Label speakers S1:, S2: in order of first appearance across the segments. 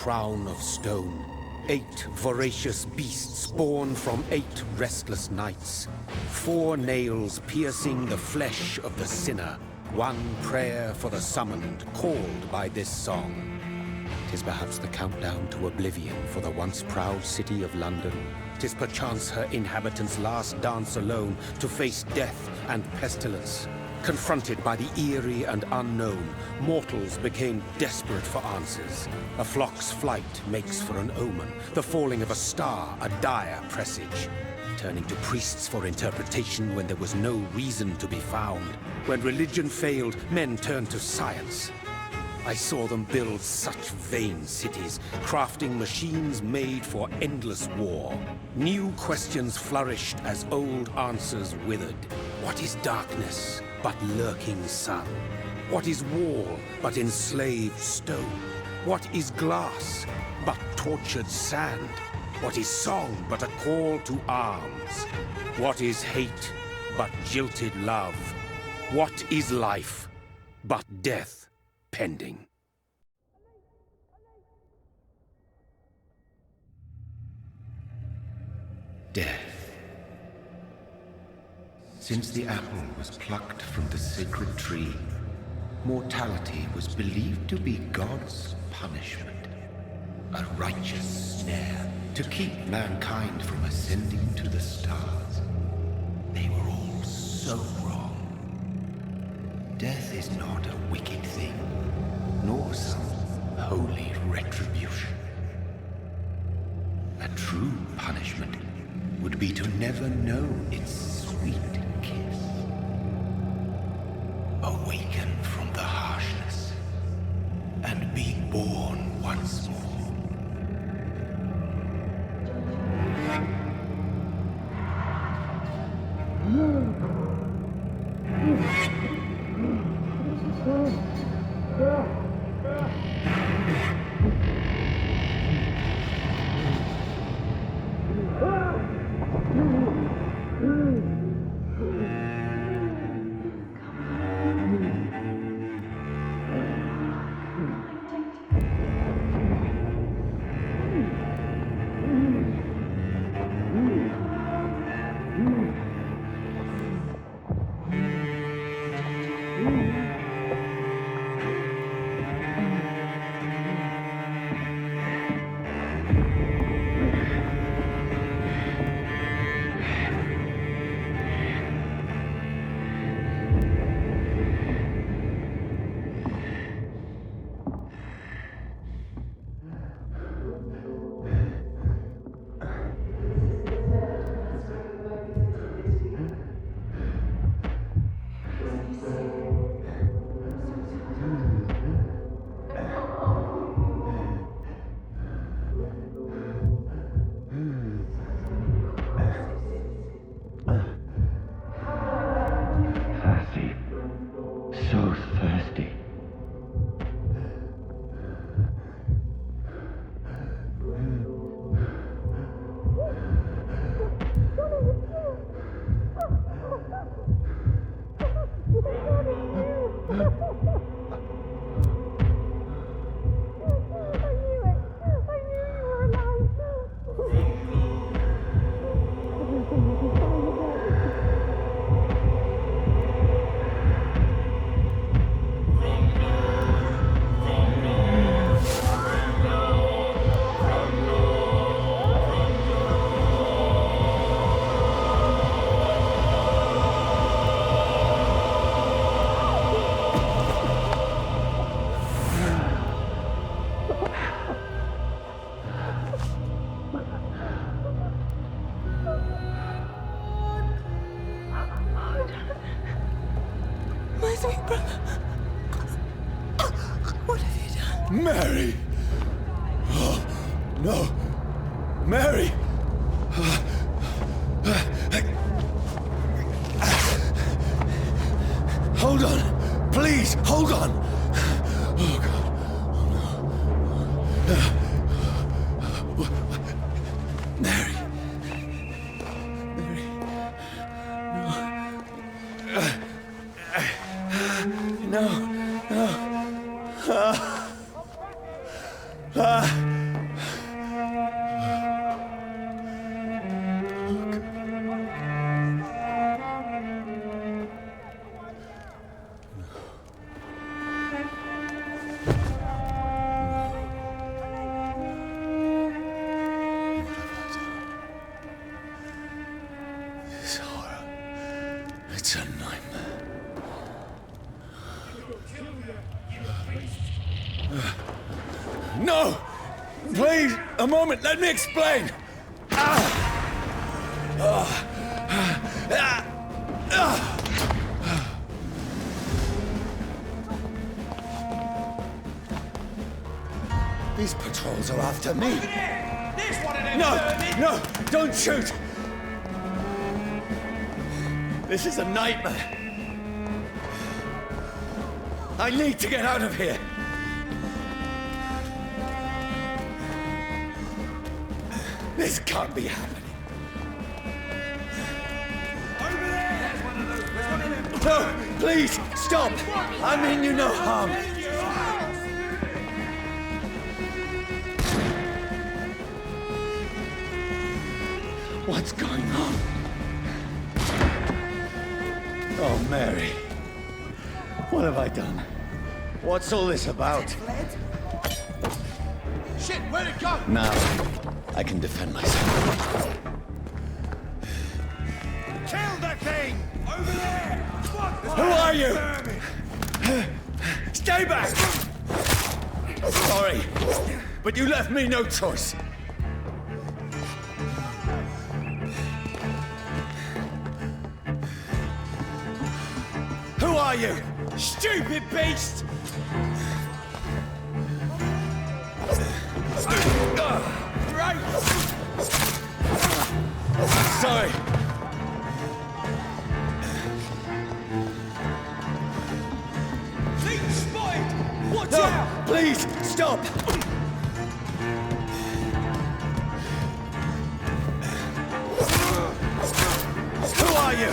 S1: crown of stone. 8 voracious beasts born from 8 restless nights. 4 nails piercing the flesh of the sinner. 1 prayer for the summoned, called by this song. 'Tis perhaps the countdown to oblivion for the once proud city of London. 'Tis perchance her inhabitants' last dance alone to face death and pestilence. Confronted by the eerie and unknown, mortals became desperate for answers. A flock's flight makes for an omen, the falling of a star a dire presage. Turning to priests for interpretation when there was no reason to be found. When religion failed, men turned to science. I saw them build such vain cities, crafting machines made for endless war. New questions flourished as old answers withered. What is darkness but lurking sun? What is wall but enslaved stone? What is glass but tortured sand? What is song but a call to arms? What is hate but jilted love? What is life but death pending?
S2: Death. Since the apple was plucked from the sacred tree, mortality was believed to be God's punishment, a righteous snare to keep mankind from ascending to the stars. They were all so wrong. Death is not a wicked thing, nor some holy retribution. A true punishment would be to never know its sweet kiss. Awaken from the harshness and be born once more. So thirsty.
S3: My sweet brother. What have you done?
S1: Mary! Oh, no! Mary! Hold on! Please, hold on! Oh, God. Oh, no. Mary! Mary! No! No! No!
S4: Please, a moment, let me explain! These patrols are after me. No, don't shoot! This is a nightmare. I need to get out of here. This can't be happening. No, please, stop! I mean you no harm. What's going on? Oh, Mary. What have I done? What's all this about?
S5: Shit, where'd it go?
S4: Now, I can defend myself.
S5: Kill the thing! Over there!
S4: Who are you? Stay back! Sorry, but you left me no choice. Who are you? Stupid beast! Sorry.
S5: Thing spotted! Watch
S4: No,
S5: out!
S4: please, stop! Who are you?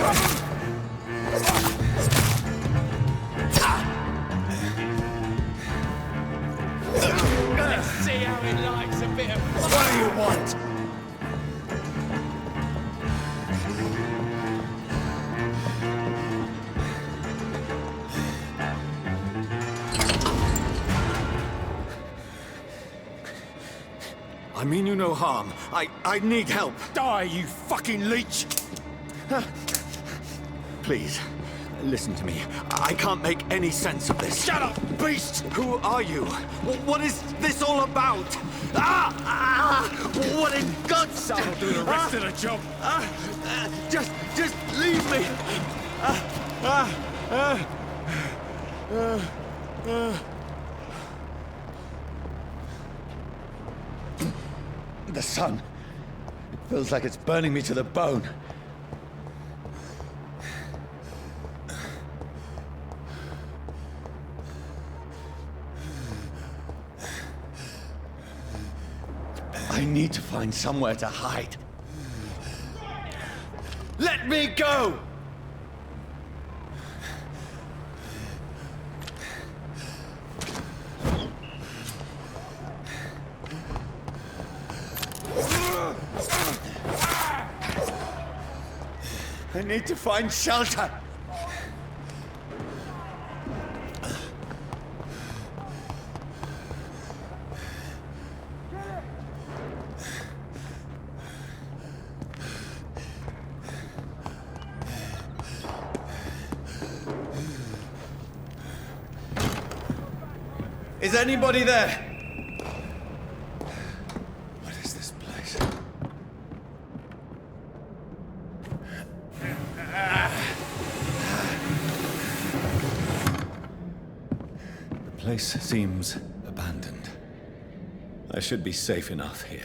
S5: Let's see how it likes a bit of fun.
S4: What do you want? I mean you no harm. I need help.
S5: Die, you fucking leech!
S4: Please, listen to me. I can't make any sense of this.
S5: Shut up, beast!
S4: Who are you? What is this all about? What in God's name?
S5: I'll do the rest of the job.
S4: Just leave me. The sun. It feels like it's burning me to the bone. I need to find somewhere to hide. Let me go! I need to find shelter. Is anybody there? What is this place? The place seems abandoned. I should be safe enough here.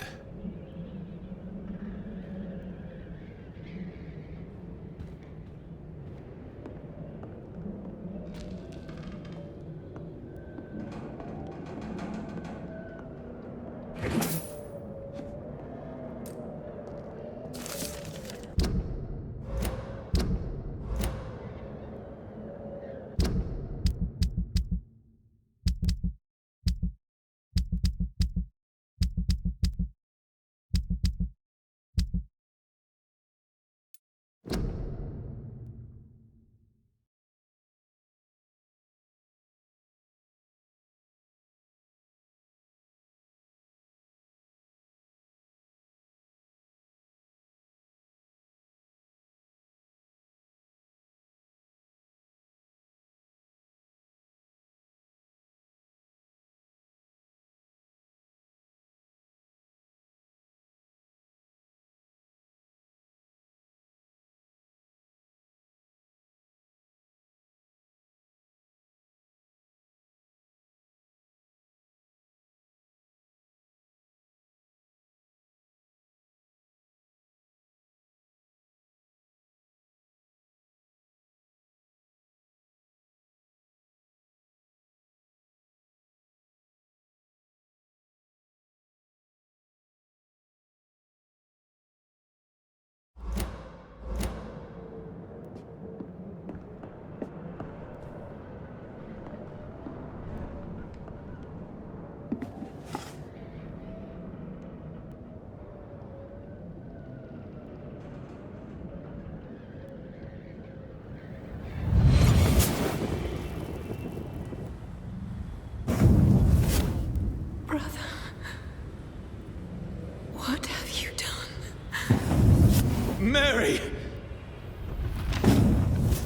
S4: Mary!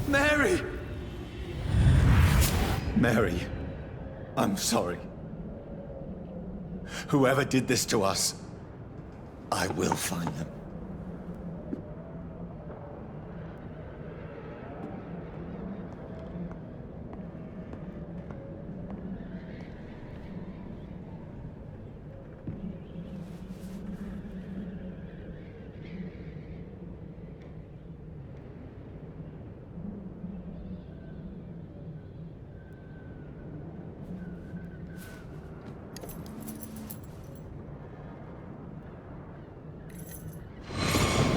S4: Mary! Mary, I'm sorry. Whoever did this to us, I will find them.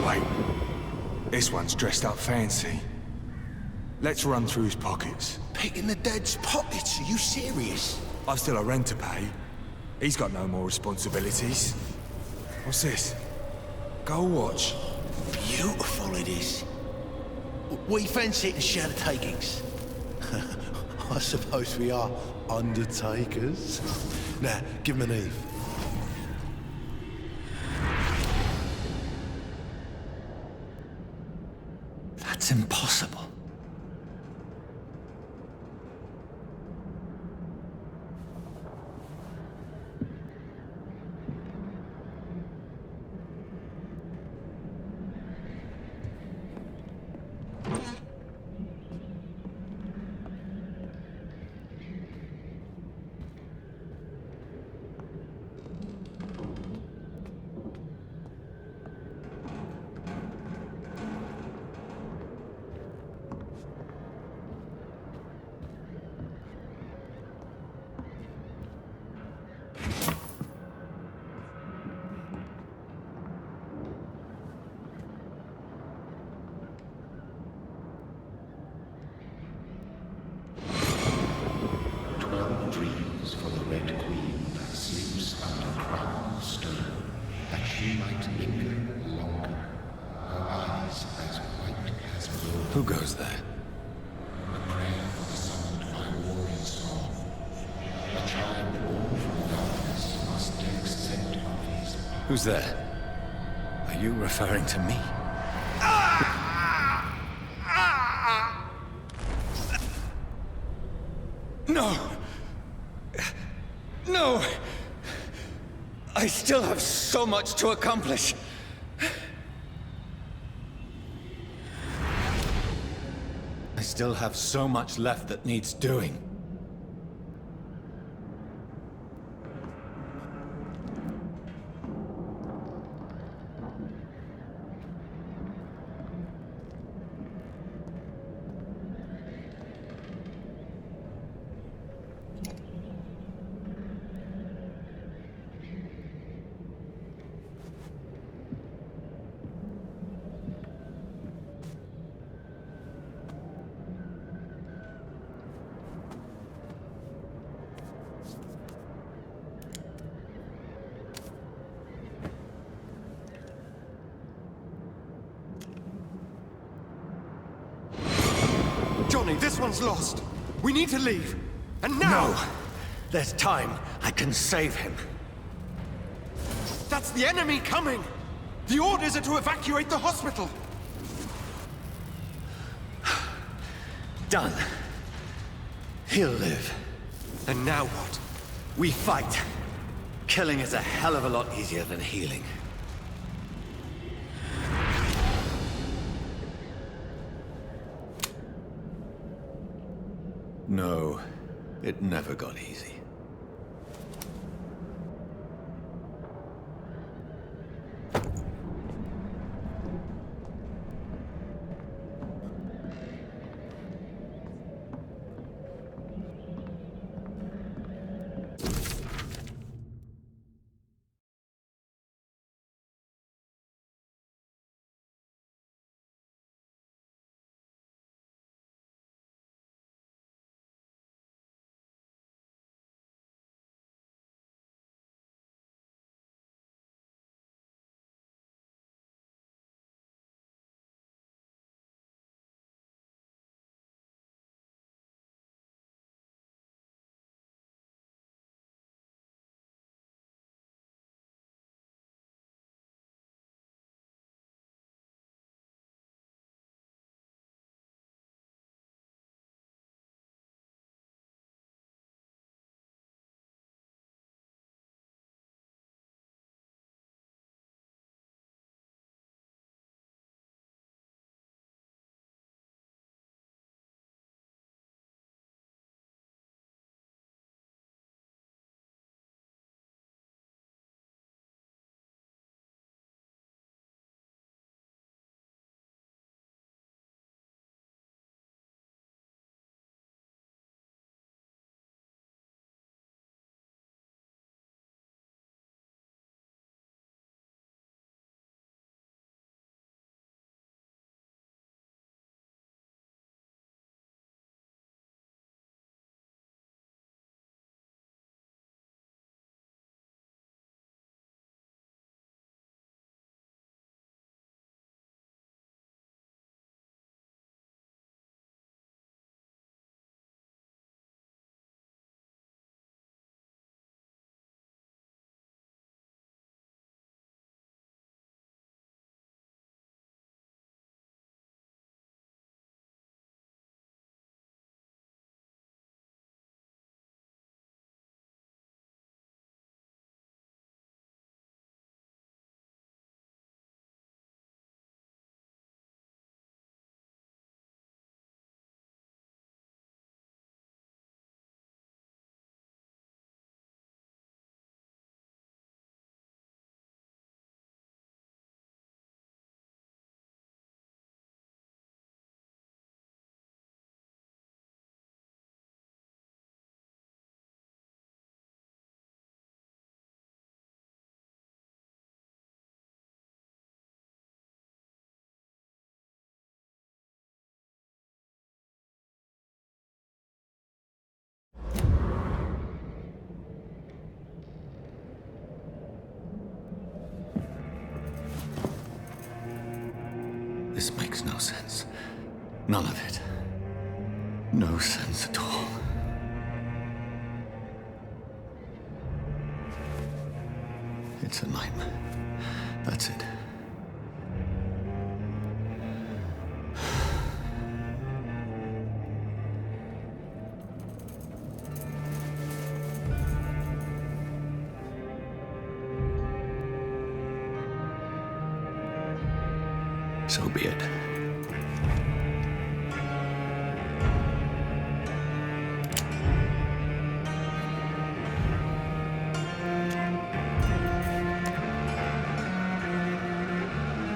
S6: Wait, this one's dressed up fancy. Let's run through his pockets.
S7: Picking the dead's pockets? Are you serious?
S6: I've still a rent to pay. He's got no more responsibilities. What's this? Gold watch.
S7: Beautiful it is. We fancy it and share the takings. I suppose we are undertakers. Now, give him an Eve.
S4: That's impossible.
S2: Dreams for the Red Queen that sleeps under crown stone, that she might linger longer, her eyes as white as blood.
S4: Who goes there?
S2: A prayer for the summoned by warrior song. A child born from darkness must accept of his power.
S4: Who's there? Are you referring to me? No! No! I still have so much to accomplish. I still have so much left that needs doing.
S7: Johnny, this one's lost. We need to leave. And now!
S4: No! There's time. I can save him.
S7: That's the enemy coming! The orders are to evacuate the hospital!
S4: Done. He'll live.
S7: And now what?
S4: We fight. Killing is a hell of a lot easier than healing. No, it never got easy. This makes no sense. None of it. No sense at all. It's a nightmare. That's it. So be it.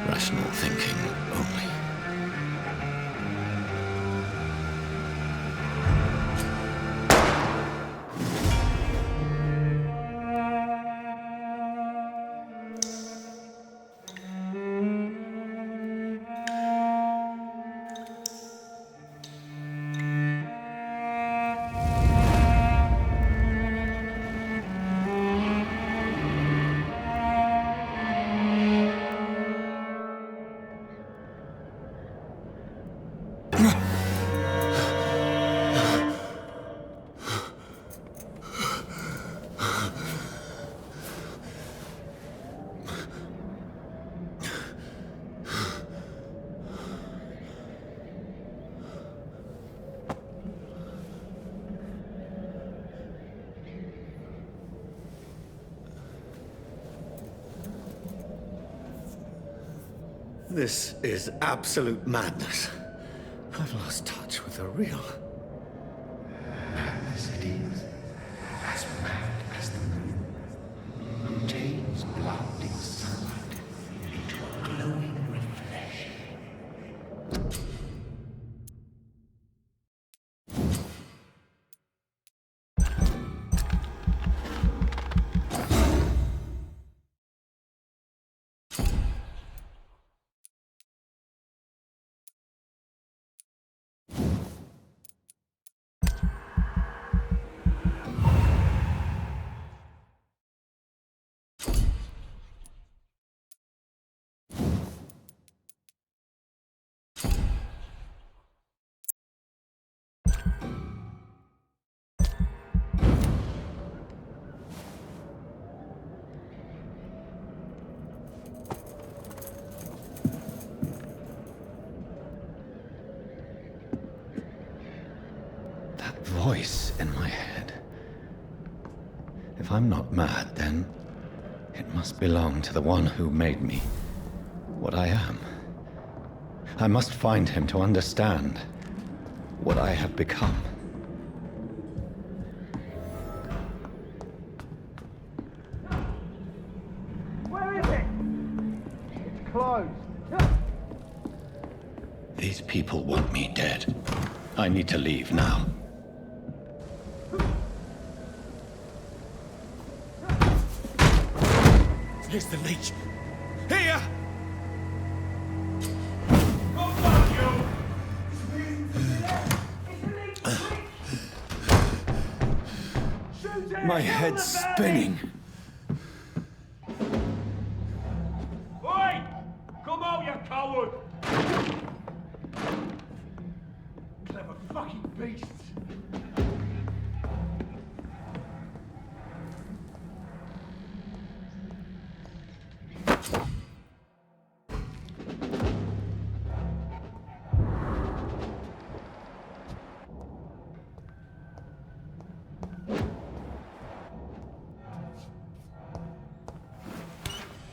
S4: Rational thinking only. This is absolute madness. I've lost touch with the real.
S2: Madness it is. As mad as the moon. Who takes blood in sunlight into a glowing reflection.
S4: Voice in my head. If I'm not mad, then it must belong to the one who made me what I am. I must find him to understand what I have become.
S5: Where is it? It's closed.
S4: These people want me dead. I need to leave now.
S6: Here's the leech. Here!
S4: My head's spinning.
S5: Oi! Come out, you coward! Clever fucking beasts!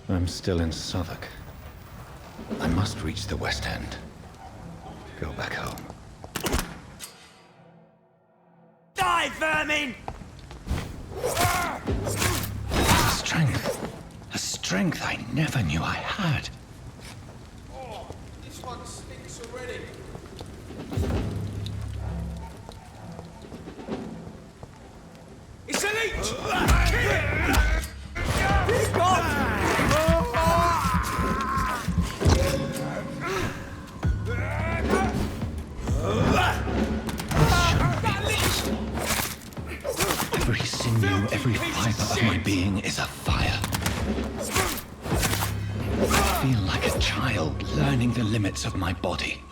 S4: I'm still in Southwark. I must reach the West End. Go back home.
S5: Die, vermin!
S4: A strength I never knew I had.
S5: Oh, this one stinks already. It's a leech! Kill it!
S4: Every sinew, every fiber of my being is afire. I feel like a child learning the limits of my body.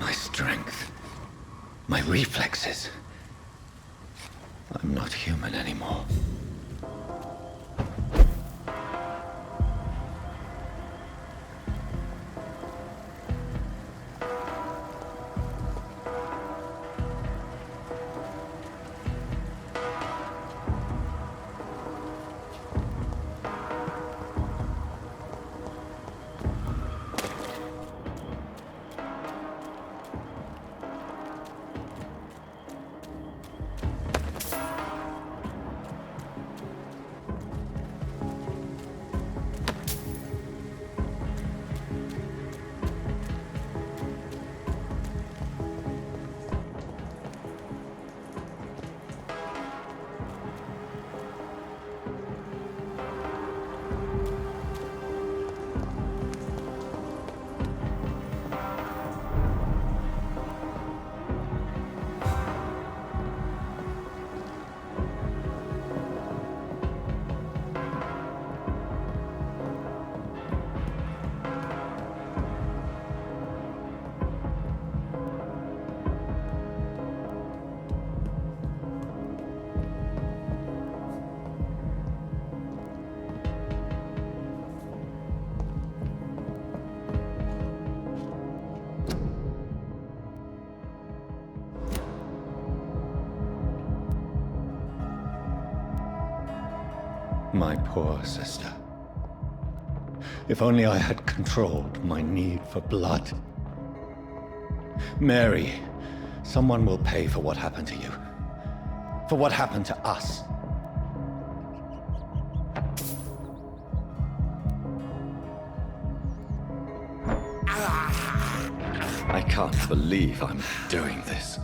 S4: My strength, my reflexes. I'm not human anymore. My poor sister. If only I had controlled my need for blood. Mary, someone will pay for what happened to you. For what happened to us. I can't believe I'm doing this.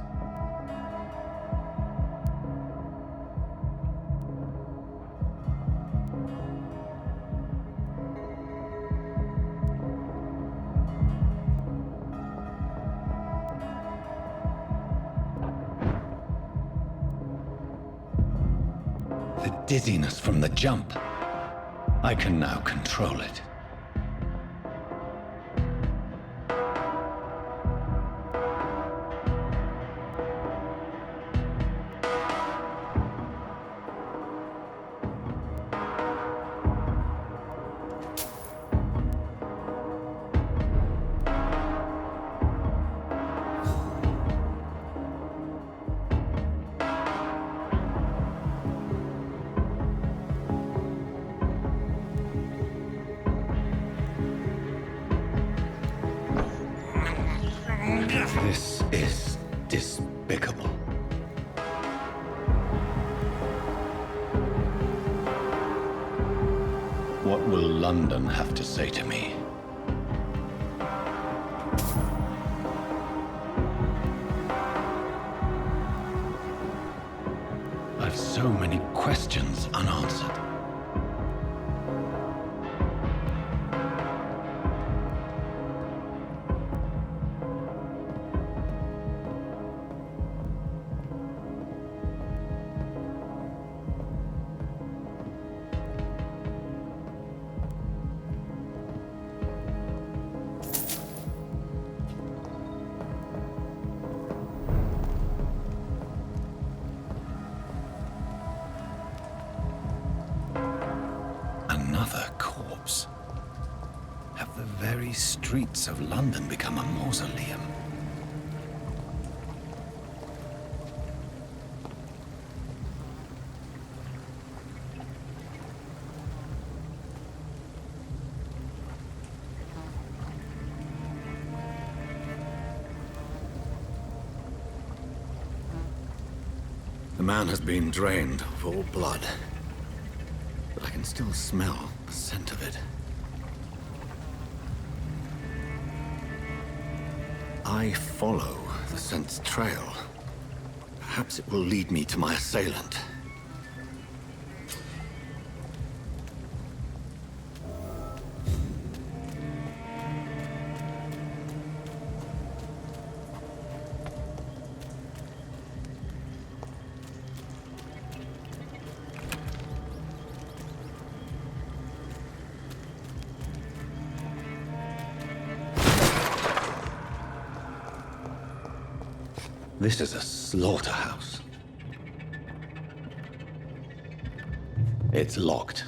S4: The dizziness from the jump. I can now control it. This is despicable. What will London have to say to me? I've so many questions unanswered. Another corpse. Have the very streets of London become a mausoleum? The man has been drained of all blood. But I can still smell the scent of it. I follow the scent's trail, perhaps it will lead me to my assailant. This is a slaughterhouse. It's locked.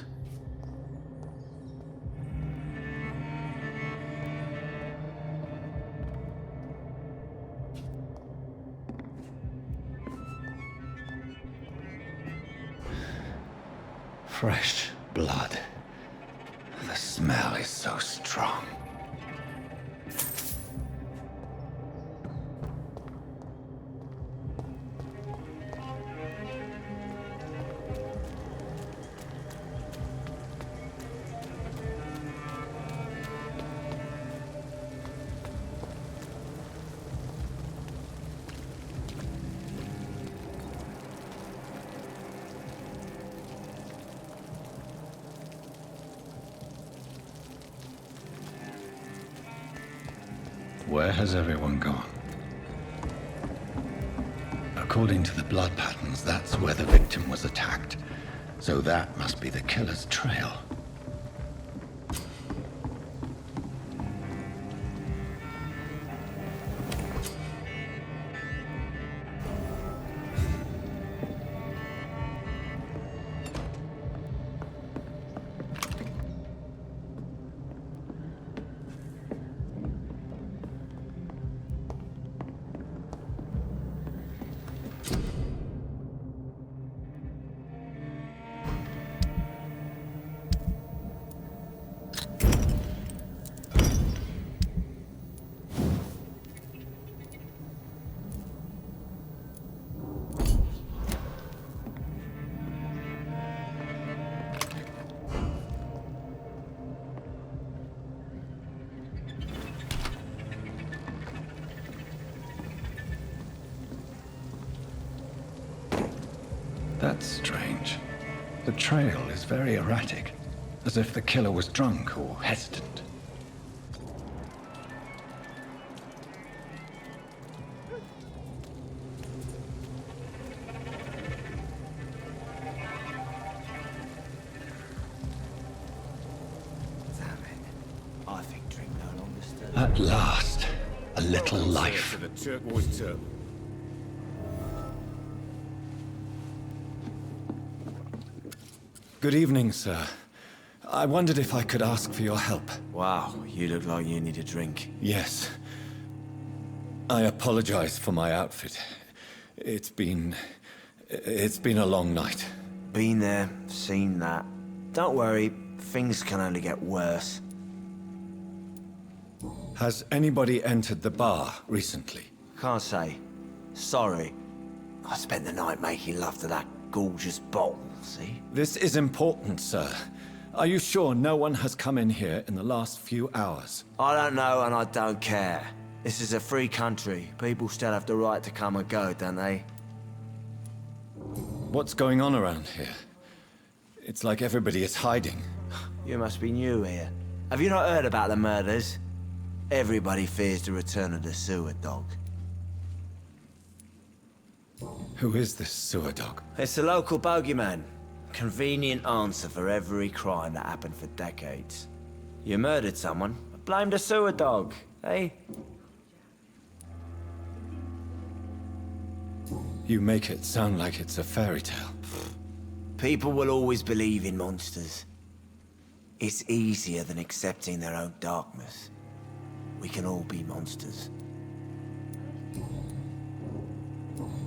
S4: Fresh blood. The smell is so strong. Where has everyone gone? According to the blood patterns, that's where the victim was attacked. So that must be the killer's trail. That's strange. The trail is very erratic, as if the killer was drunk or hesitant.
S5: Damn it. I think drink no longer stirs.
S4: At last, a little life.
S5: To the turquoise turtle.
S4: Good evening, sir. I wondered if I could ask for your help.
S5: Wow, you look like you need a drink.
S4: Yes. I apologize for my outfit. It's been a long night.
S5: Been there, seen that. Don't worry, things can only get worse.
S4: Has anybody entered the bar recently?
S5: Can't say. Sorry. I spent the night making love to that gorgeous bottle, see?
S4: This is important, sir. Are you sure no one has come in here in the last few hours?
S5: I don't know and I don't care. This is a free country. People still have the right to come and go, don't they?
S4: What's going on around here? It's like everybody is hiding.
S5: You must be new here. Have you not heard about the murders? Everybody fears the return of the sewer dog.
S4: Who is this sewer dog?
S5: It's the local bogeyman. Convenient answer for every crime that happened for decades. You murdered someone, blame the sewer dog, eh?
S4: You make it sound like it's a fairy tale.
S5: People will always believe in monsters. It's easier than accepting their own darkness. We can all be monsters.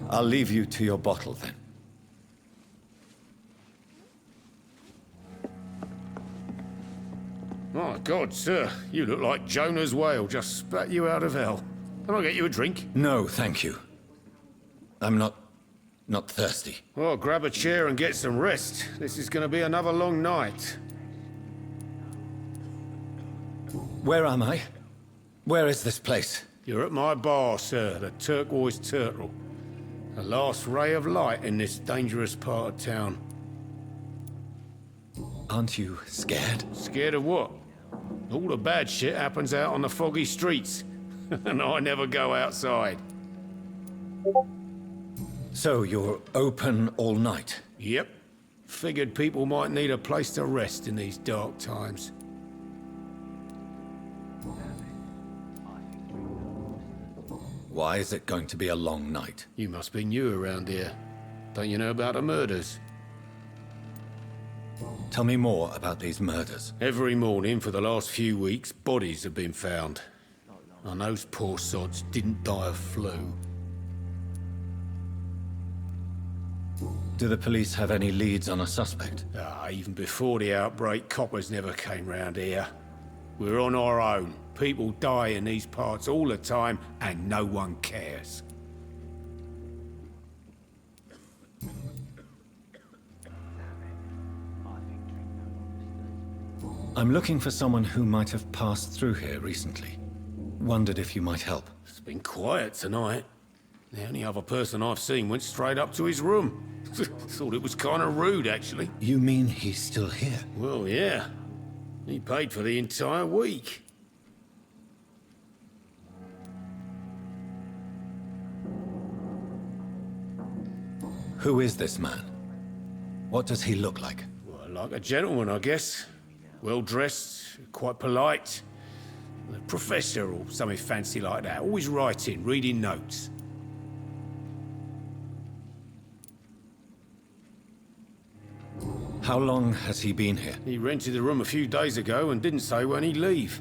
S4: I'll leave you to your bottle then.
S8: My God, sir, you look like Jonah's whale just spat you out of hell. Can I get you a drink?
S4: No, thank you. I'm not thirsty.
S8: Well, grab a chair and get some rest. This is going to be another long night.
S4: Where am I? Where is this place?
S8: You're at my bar, sir, the Turquoise Turtle. The last ray of light in this dangerous part of town.
S4: Aren't you scared?
S8: Scared of what? All the bad shit happens out on the foggy streets. And I never go outside.
S4: So you're open all night?
S8: Yep. Figured people might need a place to rest in these dark times.
S4: Why is it going to be a long night?
S8: You must be new around here. Don't you know about the murders?
S4: Tell me more about these murders.
S8: Every morning for the last few weeks, bodies have been found. And those poor sods didn't die of flu.
S4: Do the police have any leads on a suspect?
S8: Even before the outbreak, coppers never came round here. We're on our own. People die in these parts all the time, and no one cares.
S4: I'm looking for someone who might have passed through here recently. Wondered if you might help.
S8: It's been quiet tonight. The only other person I've seen went straight up to his room. Thought it was kind of rude, actually.
S4: You mean he's still here?
S8: Well, yeah. He paid for the entire week.
S4: Who is this man? What does he look like?
S8: Well, like a gentleman, I guess. Well-dressed, quite polite. A professor or something fancy like that. Always writing, reading notes.
S4: How long has he been here?
S8: He rented the room a few days ago and didn't say when he'd leave.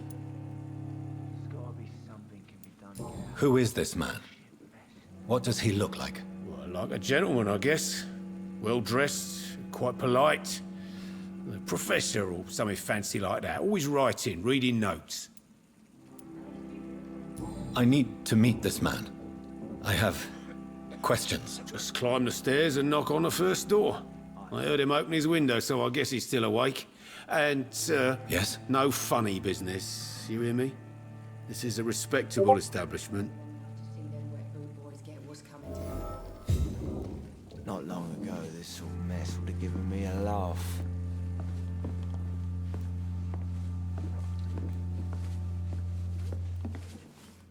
S4: Who is this man? What does he look like?
S8: Well, like a gentleman, I guess. Well-dressed, quite polite. A professor or something fancy like that. Always writing, reading notes.
S4: I need to meet this man. I have questions.
S8: Just climb the stairs and knock on the first door. I heard him open his window, so I guess he's still awake. And,
S4: Yes?
S8: no funny business. You hear me? This is a respectable establishment.
S5: Not long ago, this sort of mess would have given me a laugh.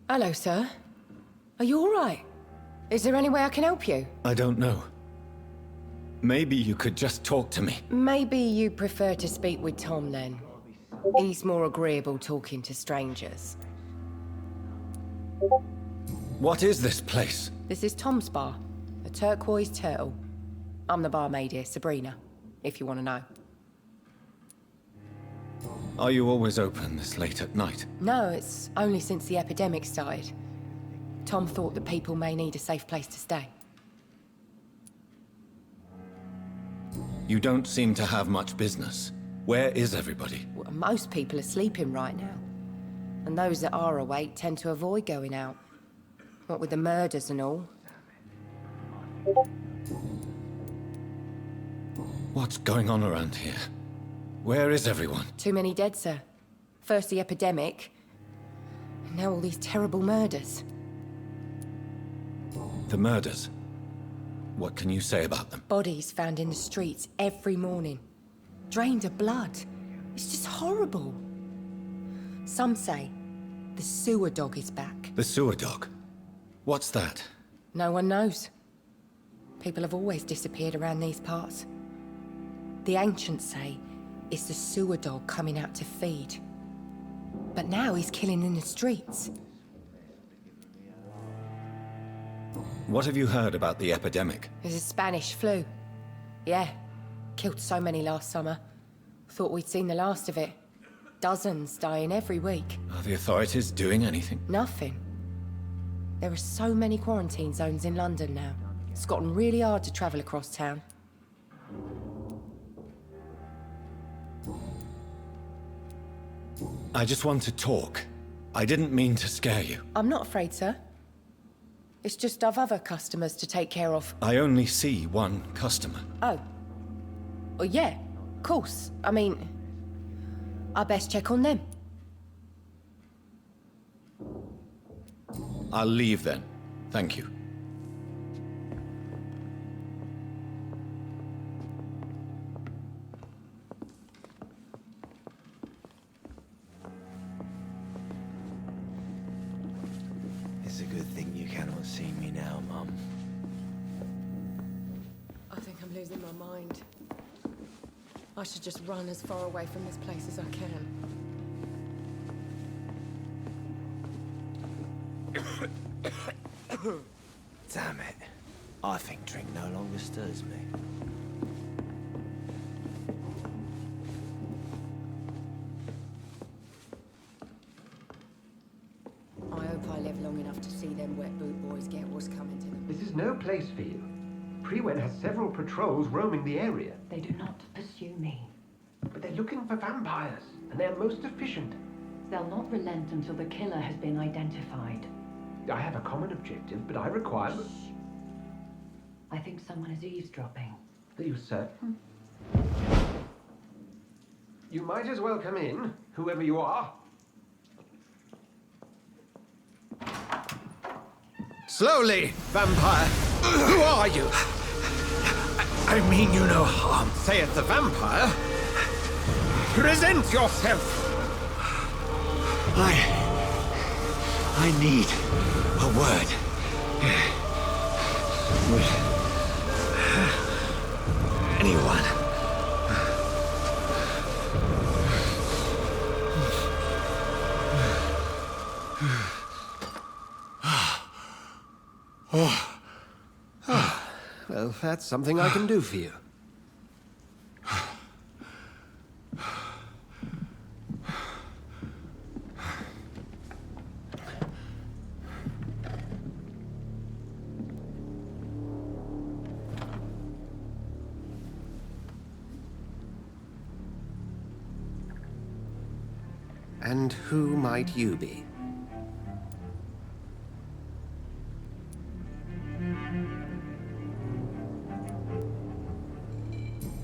S3: Hello, sir. Are you all right? Is there any way I can help you?
S4: I don't know. Maybe you could just talk to me.
S3: Maybe you prefer to speak with Tom, then. He's more agreeable talking to strangers.
S4: What is this place?
S3: This is Tom's bar, the Turquoise Turtle. I'm the barmaid here, Sabrina, if you want to know.
S4: Are you always open this late at night?
S3: No, it's only since the epidemic started. Tom thought that people may need a safe place to stay.
S4: You don't seem to have much business. Where is everybody?
S3: Well, most people are sleeping right now. And those that are awake tend to avoid going out. What with the murders and all.
S4: What's going on around here? Where is everyone?
S3: Too many dead, sir. First the epidemic, and now all these terrible murders.
S4: The murders. What can you say about them?
S3: Bodies found in the streets every morning. Drained of blood. It's just horrible. Some say the sewer dog is back.
S4: The sewer dog? What's that?
S3: No one knows. People have always disappeared around these parts. The ancients say it's the sewer dog coming out to feed. But now he's killing in the streets.
S4: What have you heard about the epidemic?
S3: There's a Spanish flu. Yeah. Killed so many last summer. Thought we'd seen the last of it. Dozens dying every week.
S4: Are the authorities doing anything?
S3: Nothing. There are so many quarantine zones in London now. It's gotten really hard to travel across town.
S4: I just want to talk. I didn't mean to scare you.
S3: I'm not afraid, sir. It's just I've other customers to take care of.
S4: I only see one customer.
S3: Oh. Well, yeah, of course. I mean, I best check on them.
S4: I'll leave then. Thank you.
S5: It's a good thing you cannot see me now, Mum.
S3: I think I'm losing my mind. I should just run as far away from this place as I can.
S5: Damn it. I think drink no longer stirs me.
S3: I hope I live long enough to see them wet boot boys get what's coming to them.
S9: This is no place for you. Prewen has several patrols roaming the area.
S10: They do not pursue me.
S9: But they're looking for vampires, and they're most efficient.
S10: They'll not relent until the killer has been identified.
S9: I have a common objective, but I require...
S10: I think someone is eavesdropping.
S9: Are you certain? You might as well come in, whoever you are.
S1: Slowly, vampire! Who are you? I mean you no harm, saith the vampire. Present yourself!
S2: I need a word. With anyone.
S1: Well, that's something I can do for you. And who might you be?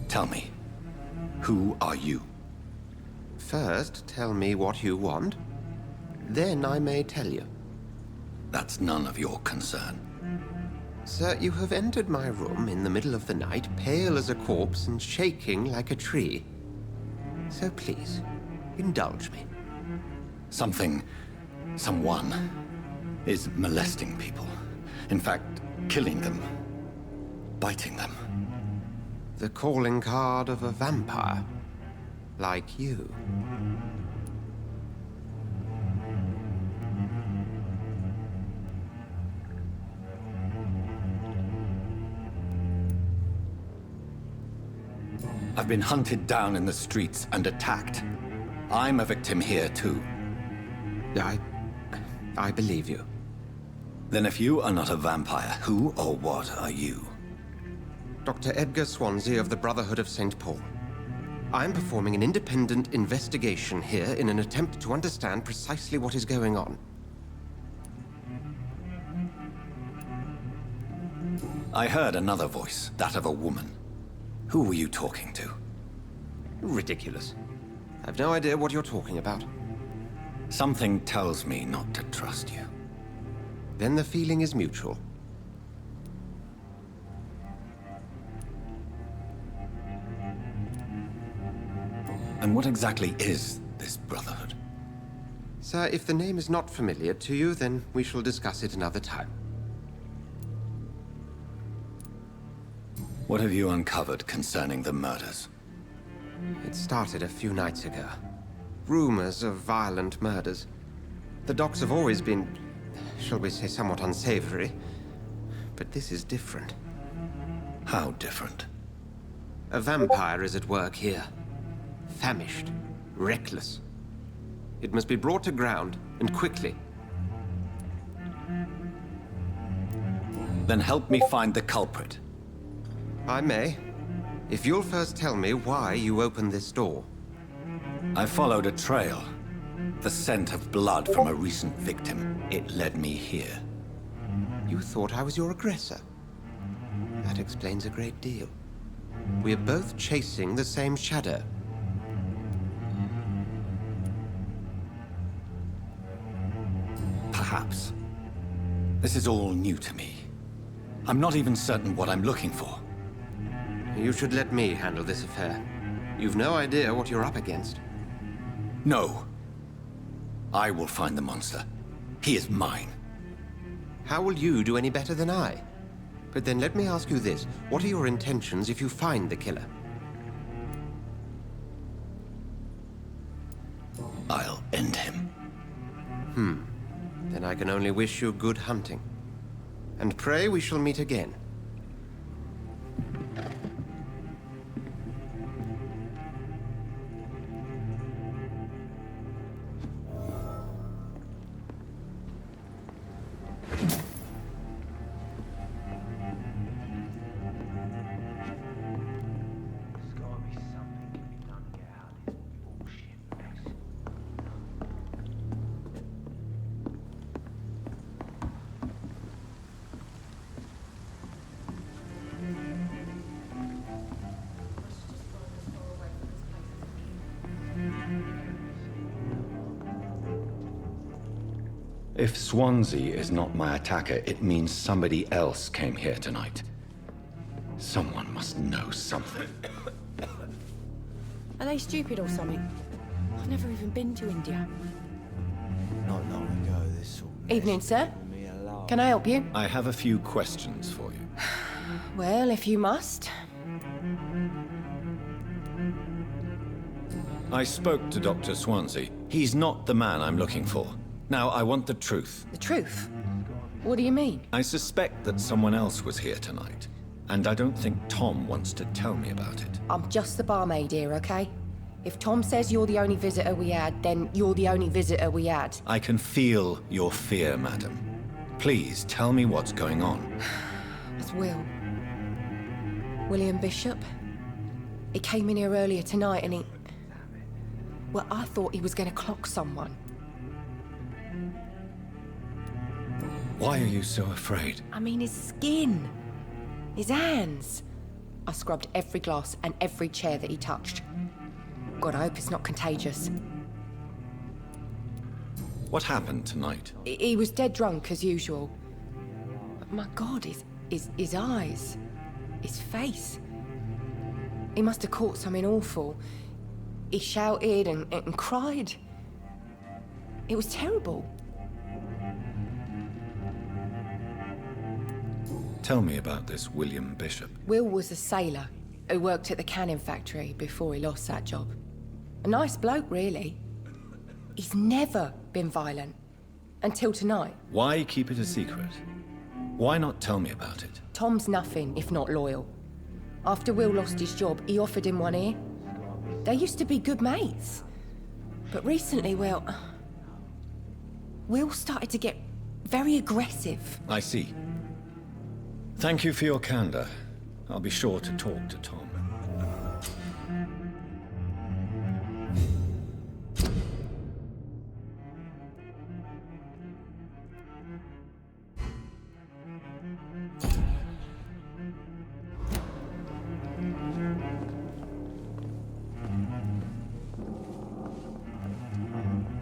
S4: Tell me, who are you?
S1: First, tell me what you want. Then I may tell you.
S4: That's none of your concern.
S1: Sir, you have entered my room in the middle of the night, pale as a corpse and shaking like a tree. So please, indulge me.
S4: Someone is molesting people. In fact, killing them. Biting them.
S1: The calling card of a vampire. Like you.
S4: I've been hunted down in the streets and attacked. I'm a victim here, too.
S1: I believe you.
S4: Then if you are not a vampire, who or what are you?
S1: Dr. Edgar Swansea of the Brotherhood of St. Paul. I'm performing an independent investigation here in an attempt to understand precisely what is going on.
S4: I heard another voice, that of a woman. Who were you talking to?
S1: Ridiculous. I've no idea what you're talking about.
S4: Something tells me not to trust you.
S1: Then the feeling is mutual.
S4: And what exactly is this Brotherhood?
S1: Sir, if the name is not familiar to you, then we shall discuss it another time.
S4: What have you uncovered concerning the murders?
S1: It started a few nights ago. Rumors of violent murders. The docks have always been, shall we say, somewhat unsavory. But this is different.
S4: How different?
S1: A vampire is at work here. Famished. Reckless. It must be brought to ground, and quickly.
S4: Then help me find the culprit.
S1: I may. If you'll first tell me why you opened this door.
S4: I followed a trail. The scent of blood from a recent victim. It led me here.
S1: You thought I was your aggressor. That explains a great deal. We're both chasing the same shadow.
S4: Perhaps. This is all new to me. I'm not even certain what I'm looking for.
S11: You should let me handle this affair. You've no idea what you're up against.
S4: No. I will find the monster. He is mine.
S11: How will you do any better than I? But then let me ask you this. What are your intentions if you find the killer?
S4: I'll end him.
S11: Then I can only wish you good hunting. And pray we shall meet again.
S4: If Swansea is not my attacker, it means somebody else came here tonight. Someone must know something.
S3: Are they stupid or something? I've never even been to India.
S5: Not long ago, this sort of
S3: Evening, sir. Can I help you?
S4: I have a few questions for you.
S3: Well, if you must.
S4: I spoke to Dr. Swansea. He's not the man I'm looking for. Now, I want the truth.
S3: The truth? What do you mean?
S4: I suspect that someone else was here tonight, and I don't think Tom wants to tell me about it.
S3: I'm just the barmaid here, okay? If Tom says you're the only visitor we had, then you're the only visitor we had.
S4: I can feel your fear, madam. Please, tell me what's going on.
S3: It's Will. William Bishop. He came in here earlier tonight and he... Well, I thought he was going to clock someone.
S4: Why are you so afraid?
S3: I mean, his skin. His hands. I scrubbed every glass and every chair that he touched. God, I hope it's not contagious.
S4: What happened tonight?
S3: He was dead drunk, as usual. But my God, his eyes. His face. He must have caught something awful. He shouted and cried. It was terrible.
S4: Tell me about this William Bishop.
S3: Will was a sailor who worked at the canning factory before he lost that job. A nice bloke, really. He's never been violent. Until tonight.
S4: Why keep it a secret? Why not tell me about it?
S3: Tom's nothing if not loyal. After Will lost his job, he offered him one ear. They used to be good mates. But recently, well... Will started to get very aggressive.
S4: I see. Thank you for your candor. I'll be sure to talk to Tom.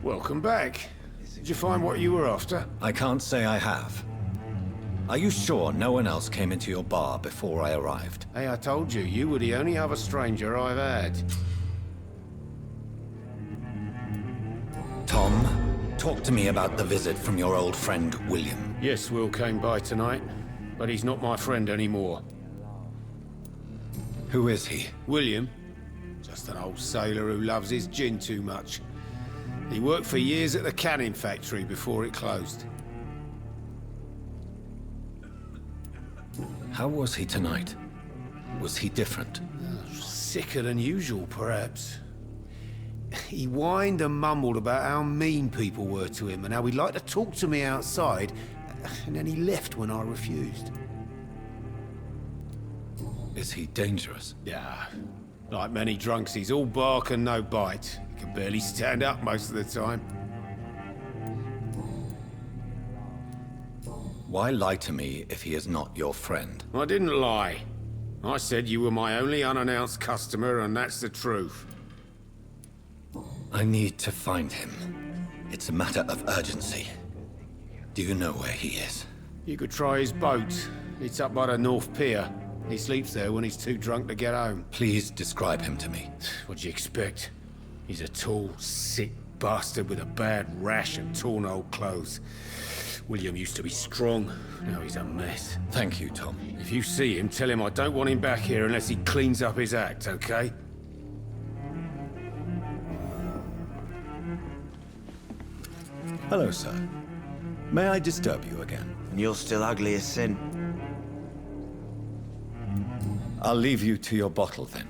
S8: Welcome back. Did you find what you were after?
S4: I can't say I have. Are you sure no one else came into your bar before I arrived?
S8: Hey, I told you, you were the only other stranger I've had.
S4: Tom, talk to me about the visit from your old friend, William.
S8: Yes, Will came by tonight, but he's not my friend anymore.
S4: Who is he?
S8: William? Just an old sailor who loves his gin too much. He worked for years at the canning factory before it closed.
S4: How was he tonight? Was he different?
S8: Sicker than usual, perhaps. He whined and mumbled about how mean people were to him and how he'd like to talk to me outside, and then he left when I refused.
S4: Is he dangerous?
S8: Yeah. Like many drunks, he's all bark and no bite. He can barely stand up most of the time.
S4: Why lie to me if he is not your friend?
S8: I didn't lie. I said you were my only unannounced customer, and that's the truth.
S4: I need to find him. It's a matter of urgency. Do you know where he is?
S8: You could try his boat. It's up by the North Pier. He sleeps there when he's too drunk to get home.
S4: Please describe him to me.
S8: What'd you expect? He's a tall, sick bastard with a bad rash and torn old clothes. William used to be strong. Now he's a mess.
S4: Thank you, Tom.
S8: If you see him, tell him I don't want him back here unless he cleans up his act, okay?
S4: Hello, sir. May I disturb you again?
S5: And you're still ugly as sin.
S4: I'll leave you to your bottle, then.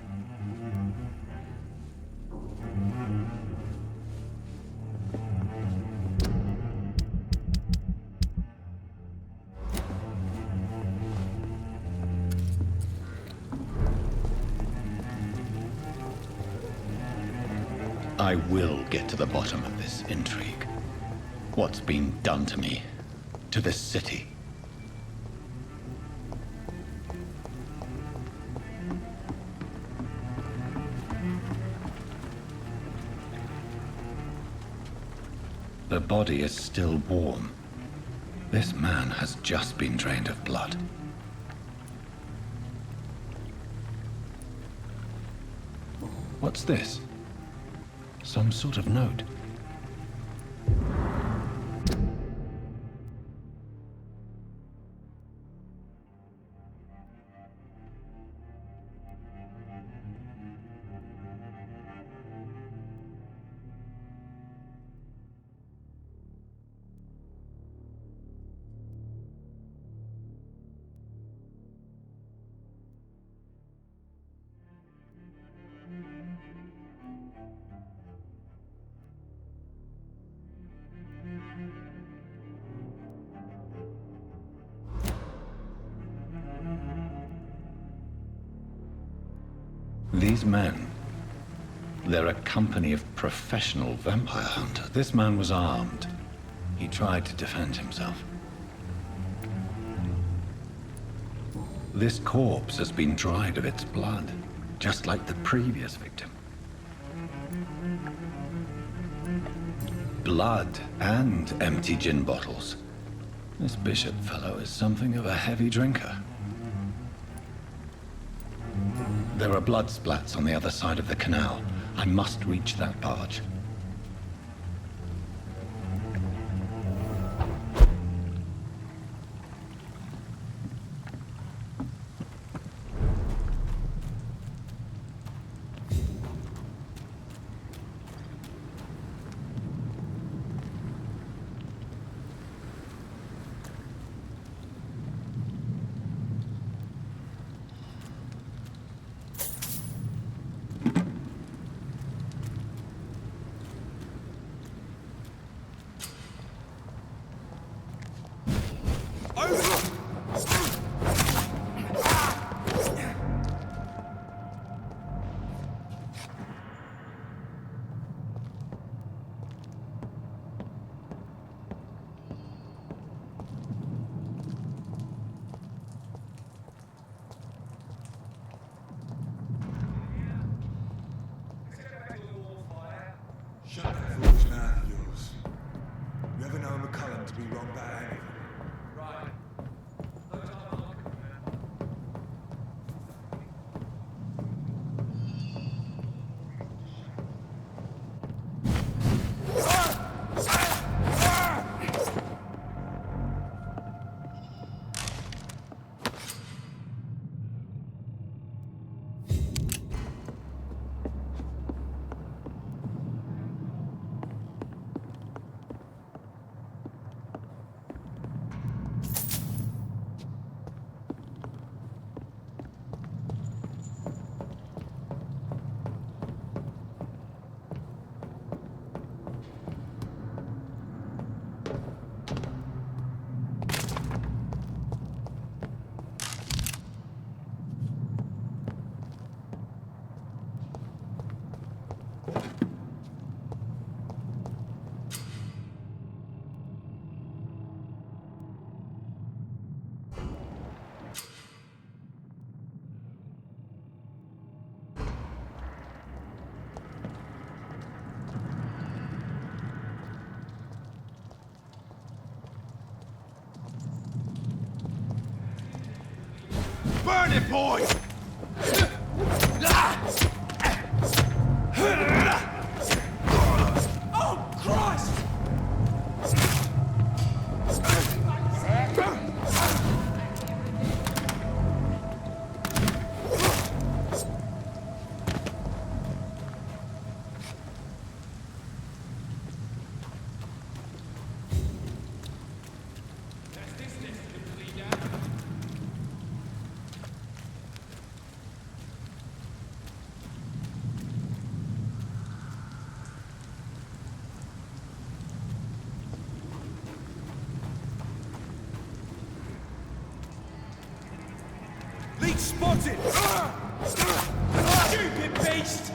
S4: I will get to the bottom of this intrigue. What's been done to me, to this city. The body is still warm. This man has just been drained of blood. What's this? Some sort of note. These men, they're a company of professional vampire hunters. This man was armed. He tried to defend himself. This corpse has been dried of its blood, just like the previous victim. Blood and empty gin bottles. This Bishop fellow is something of a heavy drinker. There are blood splats on the other side of the canal. I must reach that barge.
S6: Shut that foolish mouth of yours. You ever known McCullum to be wrong about anything?
S9: Right.
S7: Burn it, boy!
S6: Oh, Christ! Leech spotted! Stupid beast!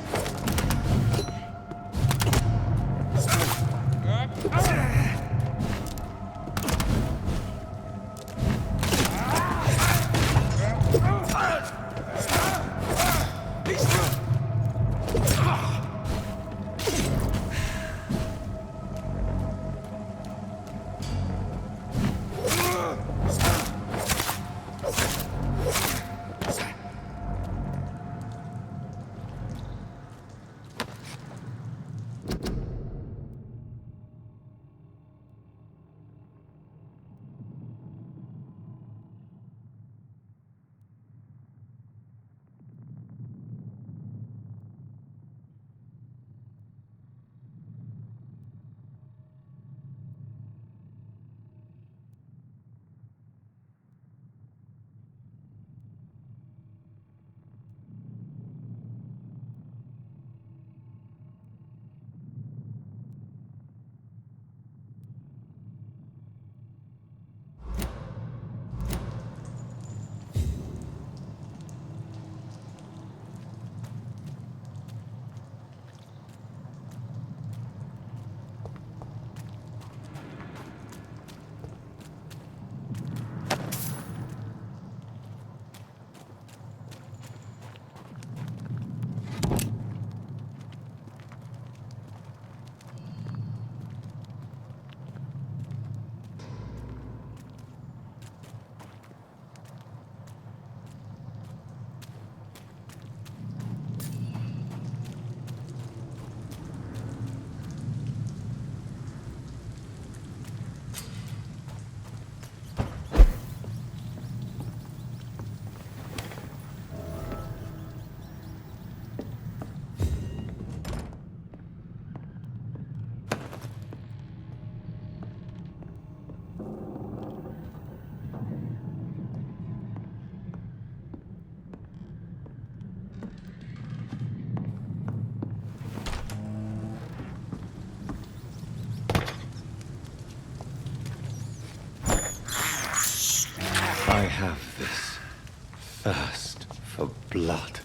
S4: I have this thirst for blood.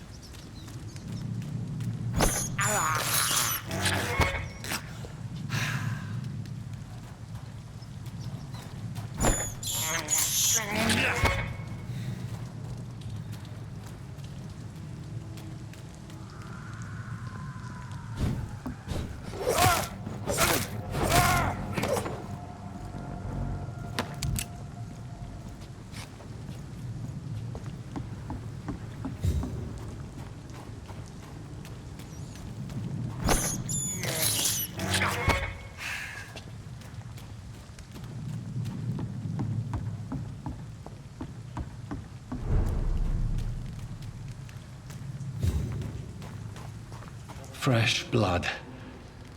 S4: Fresh blood.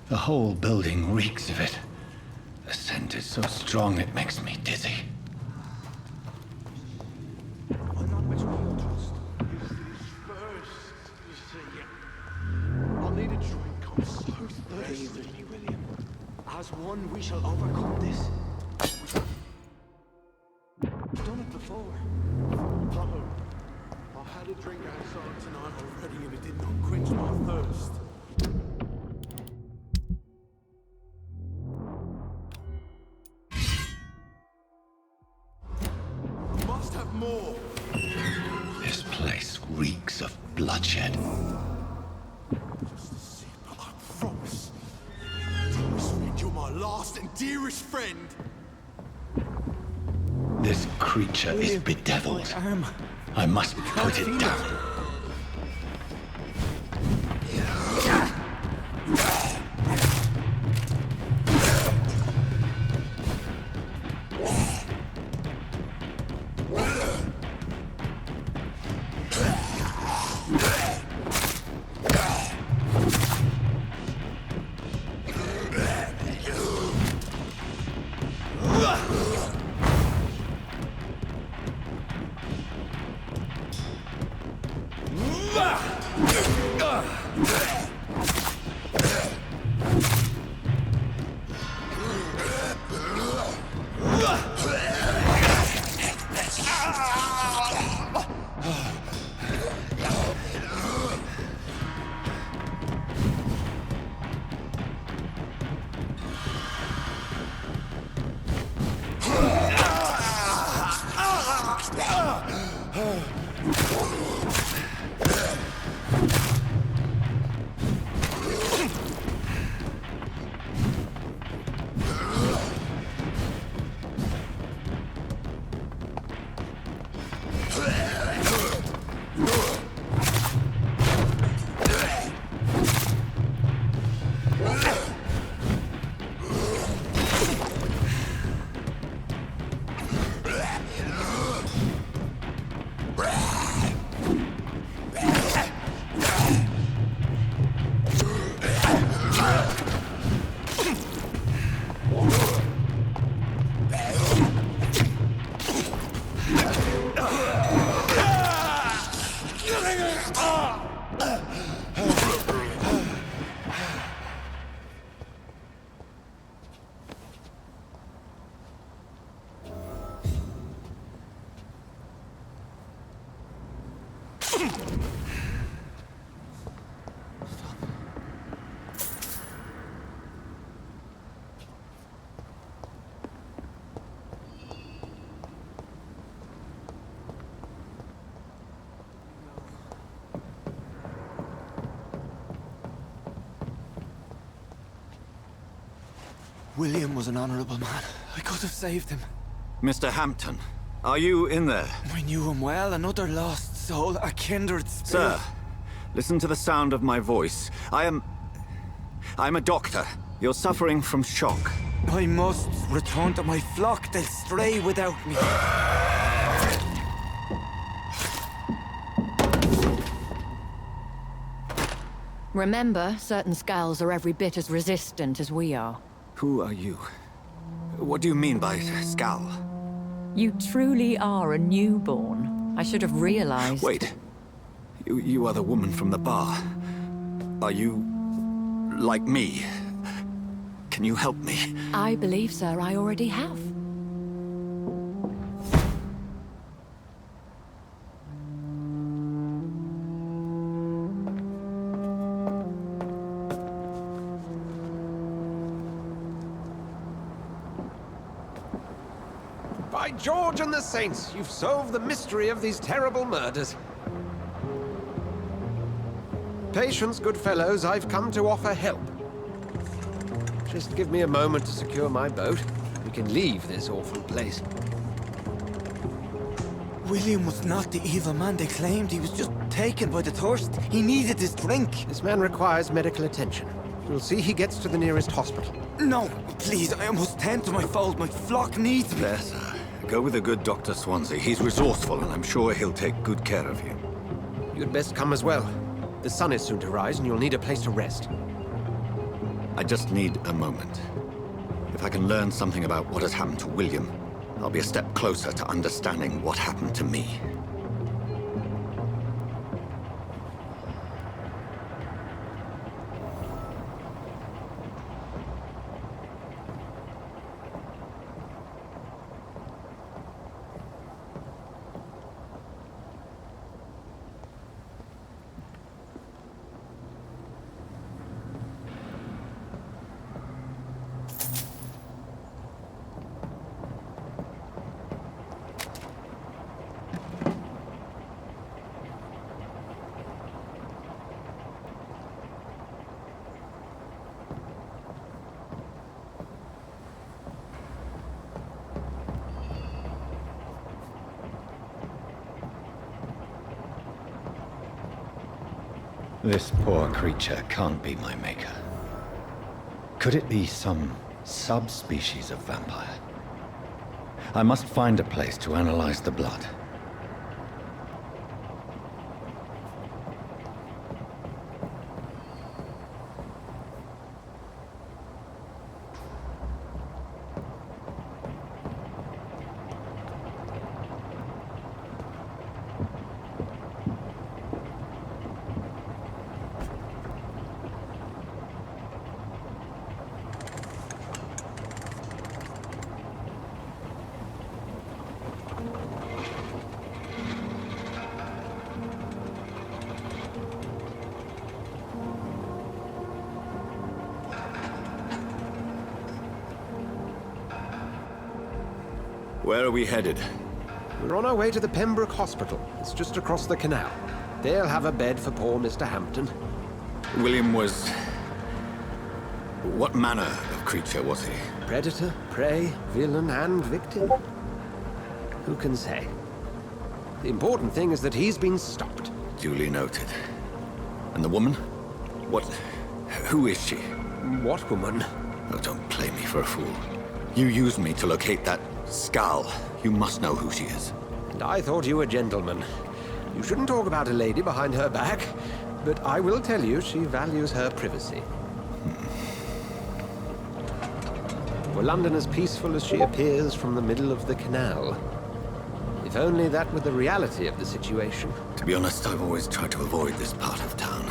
S4: The whole building reeks of it. The scent is so strong it makes me dizzy.
S7: I'm not which one you'll trust. Is this first, you see. I'll need a drink. I'm so thirsty. Believe me, William. As one, we shall overcome this. We've done it before. No. I had a drink outside tonight already and it did not quench my thirst. Must have more.
S4: This place reeks of bloodshed.
S7: Just a sip, I promise. Dearest friend, you're my last and dearest friend.
S4: This creature is bedeviled.
S6: My arm.
S4: I must put it down.
S7: William was an honorable man. I could have saved him.
S4: Mr. Hampton, are you in there?
S7: I knew him well, another lost soul, a kindred spirit.
S4: Sir, listen to the sound of my voice. I'm a doctor. You're suffering from shock.
S7: I must return to my flock. They'll stray without me.
S10: Remember, certain skulls are every bit as resistant as we are.
S4: Who are you? What do you mean by Skal?
S10: You truly are a newborn. I should have realized.
S4: Wait. You are the woman from the bar. Are you... like me? Can you help me?
S10: I believe, sir, I already have.
S11: By George and the Saints, you've solved the mystery of these terrible murders. Patience, good fellows, I've come to offer help. Just give me a moment to secure my boat. We can leave this awful place.
S7: William was not the evil man they claimed. He was just taken by the thirst. He needed his drink.
S11: This man requires medical attention. We'll see he gets to the nearest hospital.
S7: No, please, I must tend to my fold. My flock needs me.
S4: There, sir. Go with the good Dr. Swansea. He's resourceful, and I'm sure he'll take good care of you.
S11: You'd best come as well. The sun is soon to rise, and you'll need a place to rest.
S4: I just need a moment. If I can learn something about what has happened to William, I'll be a step closer to understanding what happened to me. This poor creature can't be my maker. Could it be some subspecies of vampire? I must find a place to analyze the blood. Where are we headed?
S11: We're on our way to the Pembroke Hospital. It's just across the canal. They'll have a bed for poor Mr. Hampton.
S4: William was... What manner of creature was he?
S11: Predator, prey, villain, and victim. Who can say? The important thing is that he's been stopped.
S4: Duly noted. And the woman? What... Who is she?
S11: What woman?
S4: Oh, don't play me for a fool. You used me to locate that skull. You must know who she is.
S11: And I thought you a gentleman. You shouldn't talk about a lady behind her back, but I will tell you she values her privacy. Were London as peaceful as she appears from the middle of the canal? If only that were the reality of the situation.
S4: To be honest, I've always tried to avoid this part of town.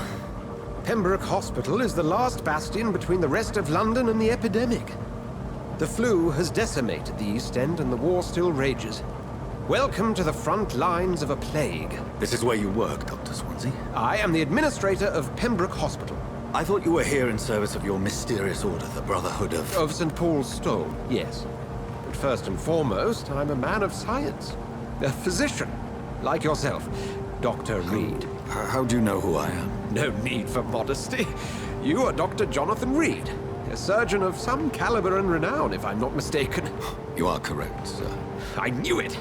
S11: Pembroke Hospital is the last bastion between the rest of London and the epidemic. The flu has decimated the East End and the war still rages. Welcome to the front lines of a plague.
S4: This is where you work, Dr. Swansea?
S11: I am the administrator of Pembroke Hospital.
S4: I thought you were here in service of your mysterious order, the Brotherhood of...
S11: Of St. Paul's Stone, yes. But first and foremost, I'm a man of science. A physician, like yourself, Dr. Reed.
S4: How do you know who I am?
S11: No need for modesty. You are Dr. Jonathan Reed, a surgeon of some caliber and renown, if I'm not mistaken.
S4: You are correct, sir.
S11: I knew it!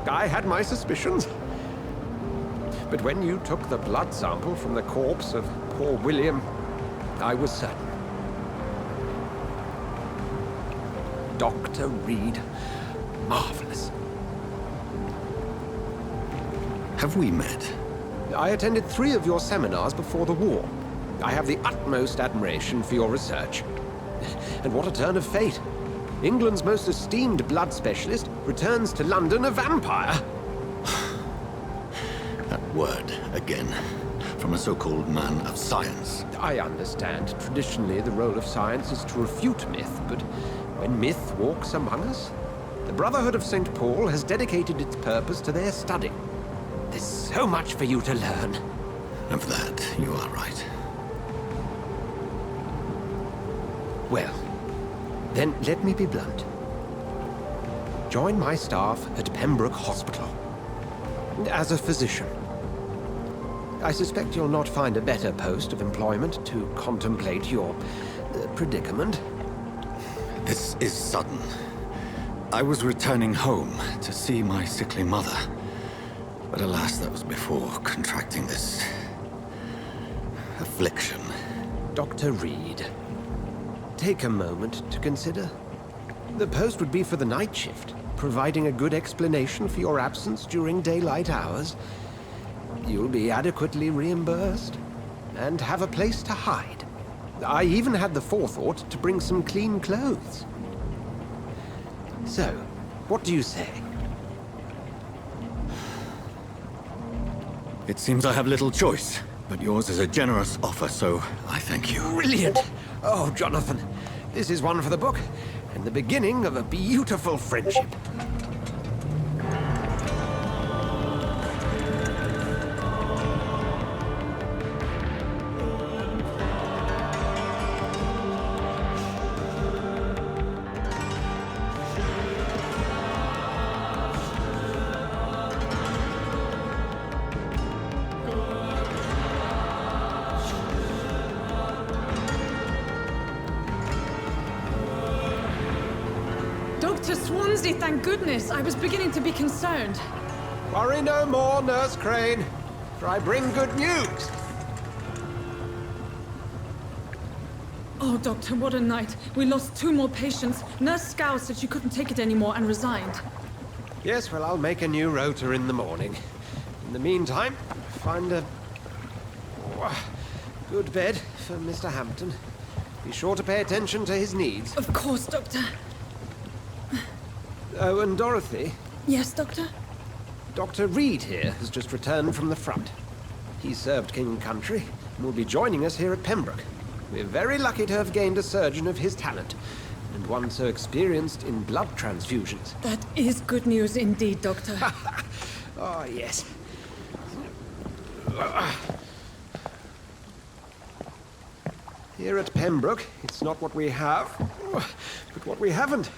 S11: I had my suspicions. But when you took the blood sample from the corpse of poor William, I was certain. Dr. Reed. Marvelous.
S4: Have we met?
S11: I attended 3 of your seminars before the war. I have the utmost admiration for your research. And what a turn of fate. England's most esteemed blood specialist returns to London a vampire.
S4: That word, again. From a so-called man of science.
S11: I understand. Traditionally, the role of science is to refute myth, but when myth walks among us, the Brotherhood of St. Paul has dedicated its purpose to their study. There's so much for you to learn.
S4: Of that, you are right.
S11: Well, then let me be blunt. Join my staff at Pembroke Hospital. As a physician. I suspect you'll not find a better post of employment to contemplate your predicament.
S4: This is sudden. I was returning home to see my sickly mother. But alas, that was before contracting this... affliction.
S11: Dr. Reed, take a moment to consider. The post would be for the night shift, providing a good explanation for your absence during daylight hours. You'll be adequately reimbursed, and have a place to hide. I even had the forethought to bring some clean clothes. So, what do you say?
S4: It seems I have little choice, but yours is a generous offer, so I thank you.
S11: Brilliant! Oh, Jonathan, this is one for the book, and the beginning of a beautiful friendship.
S12: Dr. Swansea, thank goodness. I was beginning to be concerned.
S11: Worry no more, Nurse Crane, for I bring good news.
S12: Oh, Doctor, what a night. We lost 2 more patients. Nurse Scow said she couldn't take it anymore and resigned.
S11: Yes, well, I'll make a new rota in the morning. In the meantime, find a good bed for Mr. Hampton. Be sure to pay attention to his needs.
S12: Of course, Doctor.
S11: Oh, and Dorothy?
S12: Yes, Doctor?
S11: Dr. Reed here has just returned from the front. He served King and Country and will be joining us here at Pembroke. We're very lucky to have gained a surgeon of his talent, and one so experienced in blood transfusions.
S12: That is good news indeed, Doctor.
S11: Oh, yes. Here at Pembroke, it's not what we have, but what we haven't.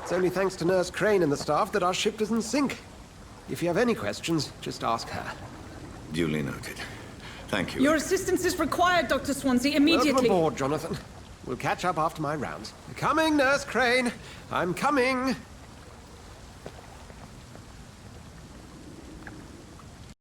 S11: It's only thanks to Nurse Crane and the staff that our ship doesn't sink. If you have any questions, just ask her.
S13: Duly noted. Thank you.
S12: Your assistance is required, Dr. Swansea, immediately.
S11: Welcome aboard, Jonathan. We'll catch up after my rounds. Coming, Nurse Crane. I'm coming.